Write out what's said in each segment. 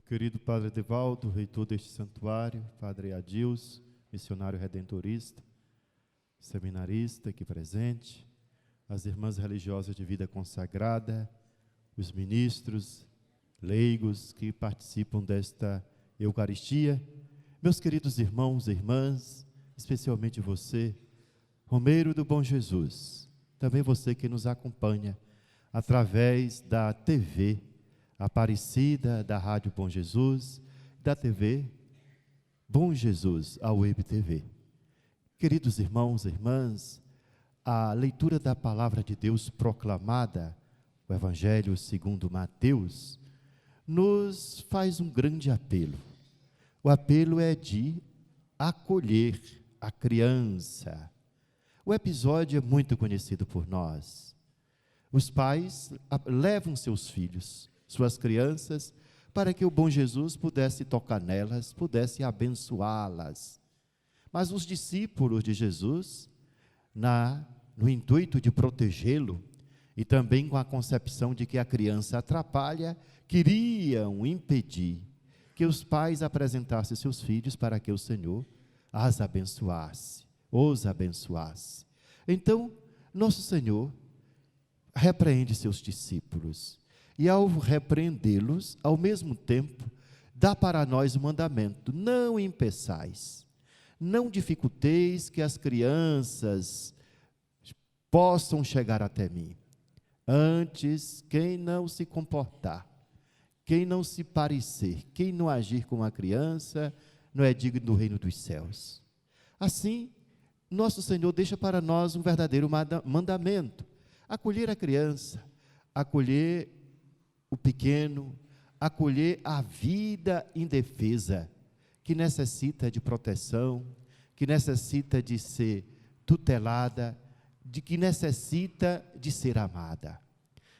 Querido Padre Edevaldo, reitor deste santuário, Padre Adilson, missionário redentorista, seminarista aqui presente, as irmãs religiosas de vida consagrada, os ministros, leigos que participam desta Eucaristia, meus queridos irmãos e irmãs, especialmente você, Romeiro do Bom Jesus, também você que nos acompanha através da TV Aparecida, da Rádio Bom Jesus, da TV Bom Jesus, a Web TV. Queridos irmãos e irmãs, a leitura da palavra de Deus proclamada, o Evangelho segundo Mateus, nos faz um grande apelo. O apelo é de acolher a criança. O episódio é muito conhecido por nós. Os pais levam seus filhos, suas crianças, para que o bom Jesus pudesse tocar nelas, pudesse abençoá-las. Mas os discípulos de Jesus, no intuito de protegê-lo, e também com a concepção de que a criança atrapalha, queriam impedir que os pais apresentassem seus filhos para que o Senhor os abençoasse. Então, nosso Senhor repreende seus discípulos. E ao repreendê-los, ao mesmo tempo, dá para nós o mandamento: não impeçais, não dificulteis que as crianças possam chegar até mim. Antes, quem não se comportar, quem não se parecer, quem não agir como a criança, não é digno do reino dos céus. Assim, nosso Senhor deixa para nós um verdadeiro mandamento: acolher a criança, acolher o pequeno, acolher a vida indefesa, que necessita de proteção, que necessita de ser tutelada, que necessita de ser amada.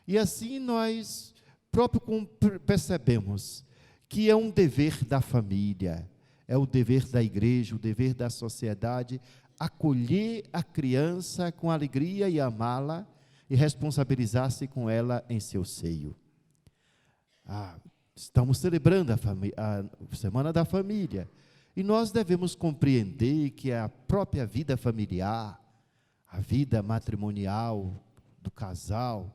E assim nós próprio percebemos que é um dever da família, é o dever da igreja, o dever da sociedade, acolher a criança com alegria e amá-la e responsabilizar-se com ela em seu seio. Estamos celebrando a Semana da Família, e nós devemos compreender que a própria vida familiar, a vida matrimonial do casal,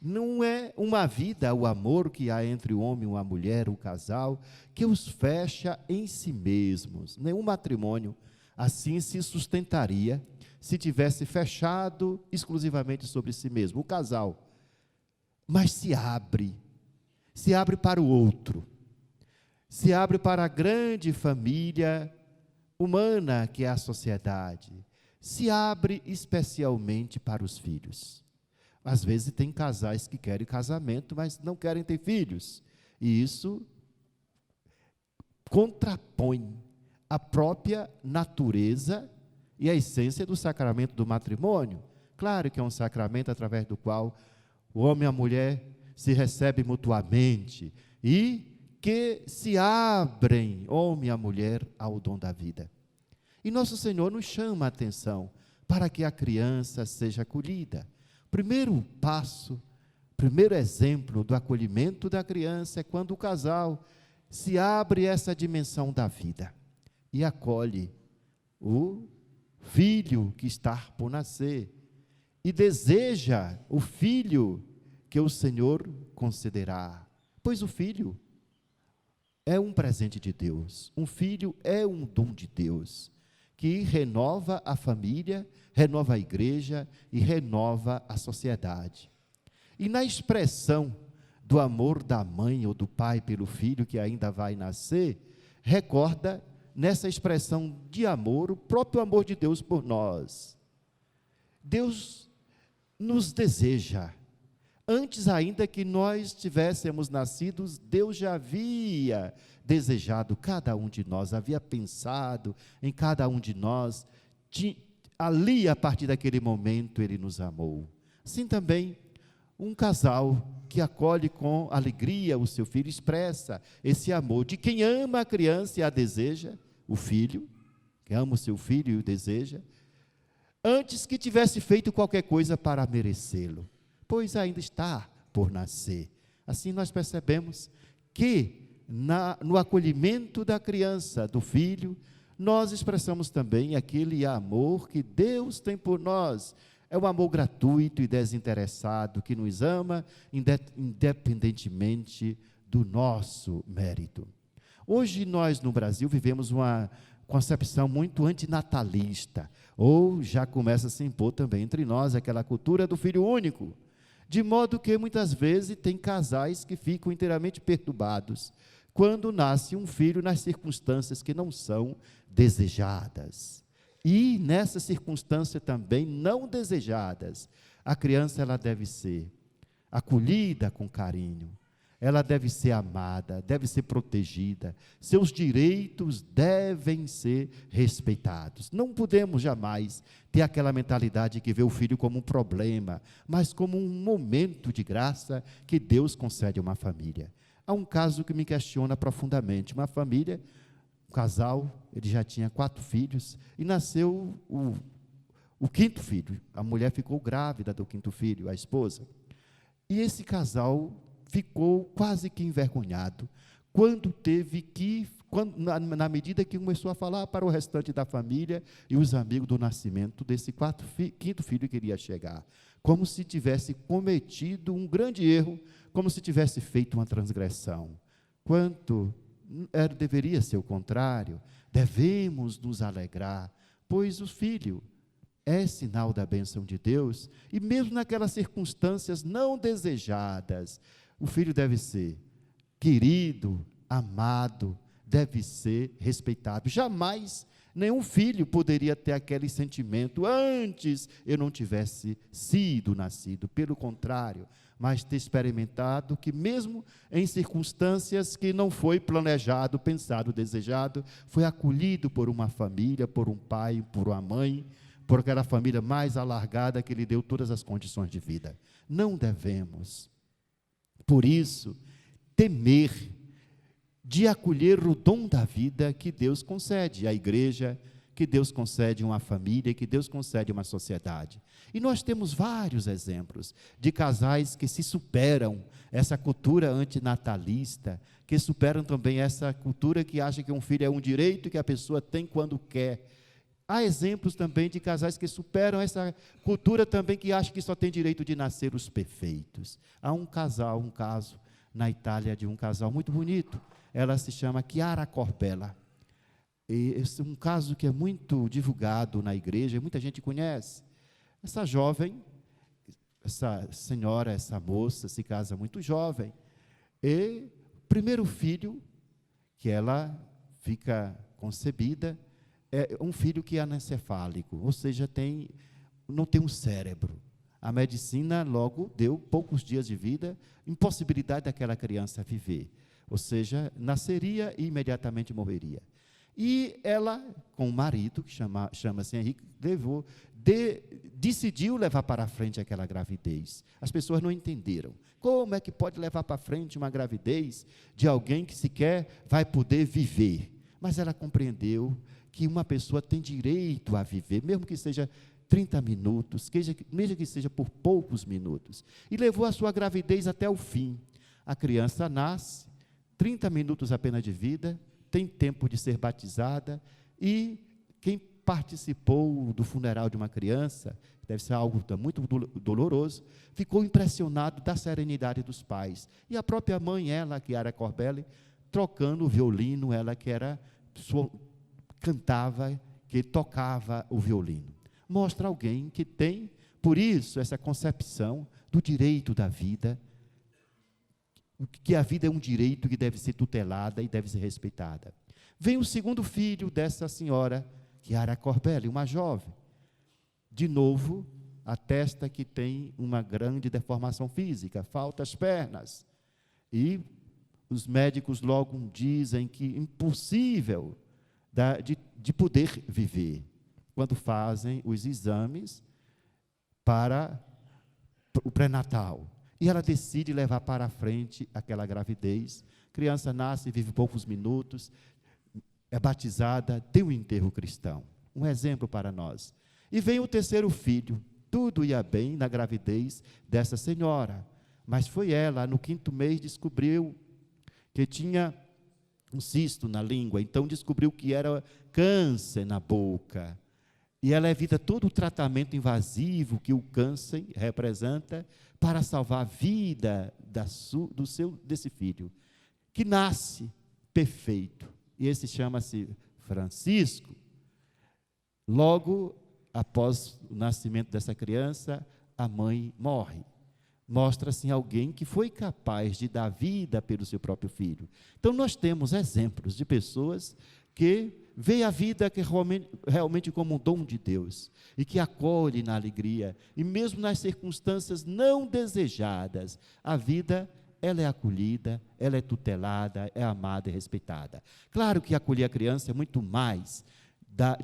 não é uma vida, o amor que há entre o homem e a mulher, o casal, que os fecha em si mesmos. Nenhum matrimônio assim se sustentaria se tivesse fechado exclusivamente sobre si mesmo, o casal. Mas se abre para o outro, se abre para a grande família humana que é a sociedade, se abre especialmente para os filhos. Às vezes tem casais que querem casamento, mas não querem ter filhos, e isso contrapõe a própria natureza e a essência do sacramento do matrimônio. Claro que é um sacramento através do qual o homem e a mulher se recebem mutuamente e que se abrem, homem e a mulher, ao dom da vida. E nosso Senhor nos chama a atenção para que a criança seja acolhida. Primeiro passo, primeiro exemplo do acolhimento da criança é quando o casal se abre essa dimensão da vida e acolhe o filho que está por nascer e deseja o filho que o Senhor concederá, pois o filho é um presente de Deus, um filho é um dom de Deus, que renova a família, renova a igreja e renova a sociedade. E na expressão do amor da mãe ou do pai pelo filho que ainda vai nascer, recorda nessa expressão de amor, o próprio amor de Deus por nós. Deus nos deseja. Antes ainda que nós tivéssemos nascidos, Deus já havia desejado cada um de nós, havia pensado em cada um de nós, ali a partir daquele momento Ele nos amou. Assim também, um casal que acolhe com alegria o seu filho, expressa esse amor de quem ama a criança e a deseja, o filho, que ama o seu filho e o deseja, antes que tivesse feito qualquer coisa para merecê-lo, pois ainda está por nascer. Assim nós percebemos que no acolhimento da criança, do filho, nós expressamos também aquele amor que Deus tem por nós. É um amor gratuito e desinteressado, que nos ama independentemente do nosso mérito. Hoje nós no Brasil vivemos uma concepção muito antinatalista, ou já começa a se impor também entre nós aquela cultura do filho único, de modo que muitas vezes tem casais que ficam inteiramente perturbados quando nasce um filho nas circunstâncias que não são desejadas. E nessas circunstâncias também não desejadas, a criança ela deve ser acolhida com carinho, ela deve ser amada, deve ser protegida, seus direitos devem ser respeitados. Não podemos jamais ter aquela mentalidade que vê o filho como um problema, mas como um momento de graça que Deus concede a uma família. Há um caso que me questiona profundamente. Uma família, um casal, ele já tinha 4 filhos, e nasceu o 5º filho. A mulher ficou grávida do 5º filho, a esposa. E esse casal ficou quase que envergonhado, na medida que começou a falar para o restante da família e os amigos do nascimento desse 5º filho que iria chegar, como se tivesse cometido um grande erro, como se tivesse feito uma transgressão, deveria ser o contrário. Devemos nos alegrar, pois o filho é sinal da bênção de Deus, e mesmo naquelas circunstâncias não desejadas, o filho deve ser querido, amado, deve ser respeitado. Jamais nenhum filho poderia ter aquele sentimento, antes eu não tivesse sido nascido, pelo contrário, mas ter experimentado que mesmo em circunstâncias que não foi planejado, pensado, desejado, foi acolhido por uma família, por um pai, por uma mãe, por aquela família mais alargada que lhe deu todas as condições de vida. Não devemos, por isso, temer de acolher o dom da vida que Deus concede à igreja, que Deus concede uma família, que Deus concede uma sociedade. E nós temos vários exemplos de casais que se superam essa cultura antinatalista, que superam também essa cultura que acha que um filho é um direito que a pessoa tem quando quer. Há exemplos também de casais que superam essa cultura também que acha que só tem direito de nascer os perfeitos. Há um caso na Itália de um casal muito bonito, ela se chama Chiara Corbella. E esse é um caso que é muito divulgado na igreja, muita gente conhece. Essa jovem, essa senhora, essa moça se casa muito jovem, e o primeiro filho que ela fica concebida é um filho que é anencefálico, ou seja, não tem um cérebro. A medicina logo deu poucos dias de vida, impossibilidade daquela criança viver, ou seja, nasceria e imediatamente morreria. E ela, com o marido, que chama-se Henrique, decidiu levar para frente aquela gravidez. As pessoas não entenderam. Como é que pode levar para frente uma gravidez de alguém que sequer vai poder viver? Mas ela compreendeu que uma pessoa tem direito a viver, mesmo que seja 30 minutos, mesmo que seja por poucos minutos. E levou a sua gravidez até o fim. A criança nasce, 30 minutos apenas de vida, tem tempo de ser batizada, e quem participou do funeral de uma criança, deve ser algo muito doloroso, ficou impressionado da serenidade dos pais. E a própria mãe, ela, Chiara Corbella, trocando o violino, ela que cantava, que tocava o violino. Mostra alguém que tem, por isso, essa concepção do direito da vida, que a vida é um direito que deve ser tutelada e deve ser respeitada. Vem o segundo filho dessa senhora, Chiara Corbella, uma jovem. De novo, atesta que tem uma grande deformação física, falta as pernas. E os médicos logo dizem que é impossível de poder viver, quando fazem os exames para o pré-natal. E ela decide levar para frente aquela gravidez. A criança nasce, vive poucos minutos, é batizada, tem um enterro cristão. Um exemplo para nós. E vem o terceiro filho. Tudo ia bem na gravidez dessa senhora. Mas foi ela, no 5º mês, descobriu que tinha um cisto na língua, então descobriu que era câncer na boca. E ela evita todo o tratamento invasivo que o câncer representa para salvar a vida desse filho, que nasce perfeito. E esse chama-se Francisco. Logo após o nascimento dessa criança, a mãe morre. Mostra-se alguém que foi capaz de dar vida pelo seu próprio filho. Então, nós temos exemplos de pessoas que veem a vida que realmente como um dom de Deus, e que acolhe na alegria, e mesmo nas circunstâncias não desejadas, a vida, ela é acolhida, ela é tutelada, é amada e respeitada. Claro que acolher a criança é muito mais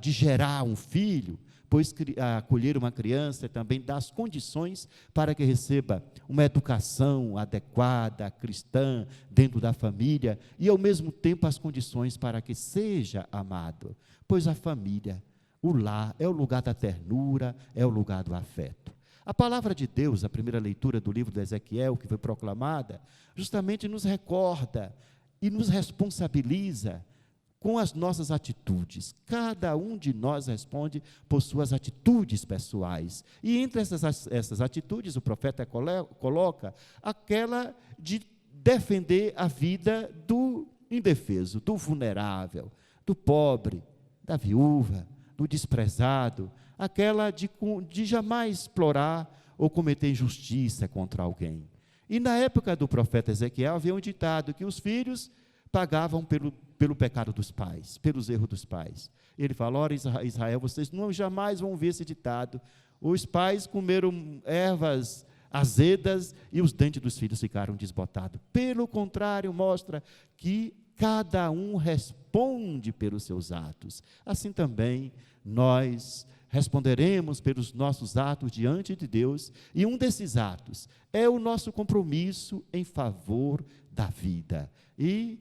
de gerar um filho, pois acolher uma criança também dá as condições para que receba uma educação adequada, cristã, dentro da família, e ao mesmo tempo as condições para que seja amado, pois a família, o lar, é o lugar da ternura, é o lugar do afeto. A palavra de Deus, a primeira leitura do livro de Ezequiel, que foi proclamada, justamente nos recorda e nos responsabiliza com as nossas atitudes. Cada um de nós responde por suas atitudes pessoais. E entre essas atitudes, o profeta coloca aquela de defender a vida do indefeso, do vulnerável, do pobre, da viúva, do desprezado, aquela de jamais explorar ou cometer injustiça contra alguém. E na época do profeta Ezequiel havia um ditado que os filhos pagavam pelo pecado dos pais, pelos erros dos pais. Ele fala: ora, Israel, vocês jamais vão ver esse ditado. Os pais comeram ervas azedas e os dentes dos filhos ficaram desbotados. Pelo contrário, mostra que cada um responde pelos seus atos. Assim também nós responderemos pelos nossos atos diante de Deus, e um desses atos é o nosso compromisso em favor da vida. E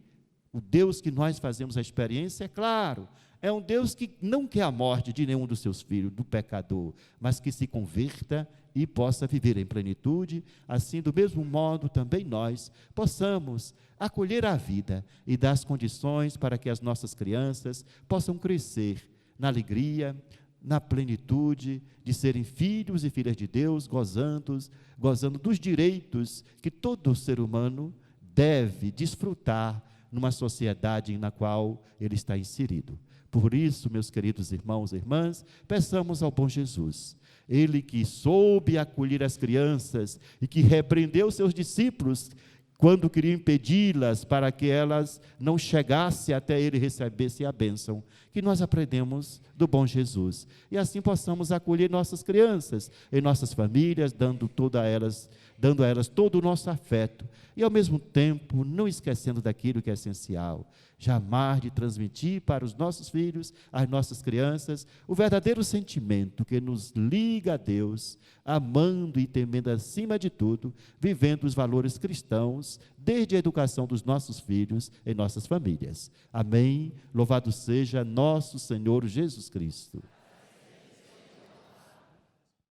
o Deus que nós fazemos a experiência, é claro, é um Deus que não quer a morte de nenhum dos seus filhos, do pecador, mas que se converta e possa viver em plenitude. Assim, do mesmo modo, também nós possamos acolher a vida e dar as condições para que as nossas crianças possam crescer na alegria, na plenitude de serem filhos e filhas de Deus, gozando dos direitos que todo ser humano deve desfrutar numa sociedade na qual ele está inserido. Por isso, meus queridos irmãos e irmãs, peçamos ao bom Jesus, ele que soube acolher as crianças e que repreendeu seus discípulos quando queriam impedi-las para que elas não chegassem até ele e recebessem a bênção, que nós aprendemos do bom Jesus, e assim possamos acolher nossas crianças em nossas famílias, dando a elas todo o nosso afeto, e ao mesmo tempo não esquecendo daquilo que é essencial, jamais de transmitir para os nossos filhos, as nossas crianças, o verdadeiro sentimento que nos liga a Deus, amando e temendo acima de tudo, vivendo os valores cristãos, desde a educação dos nossos filhos em nossas famílias. Amém. Louvado seja nosso Senhor Jesus Cristo.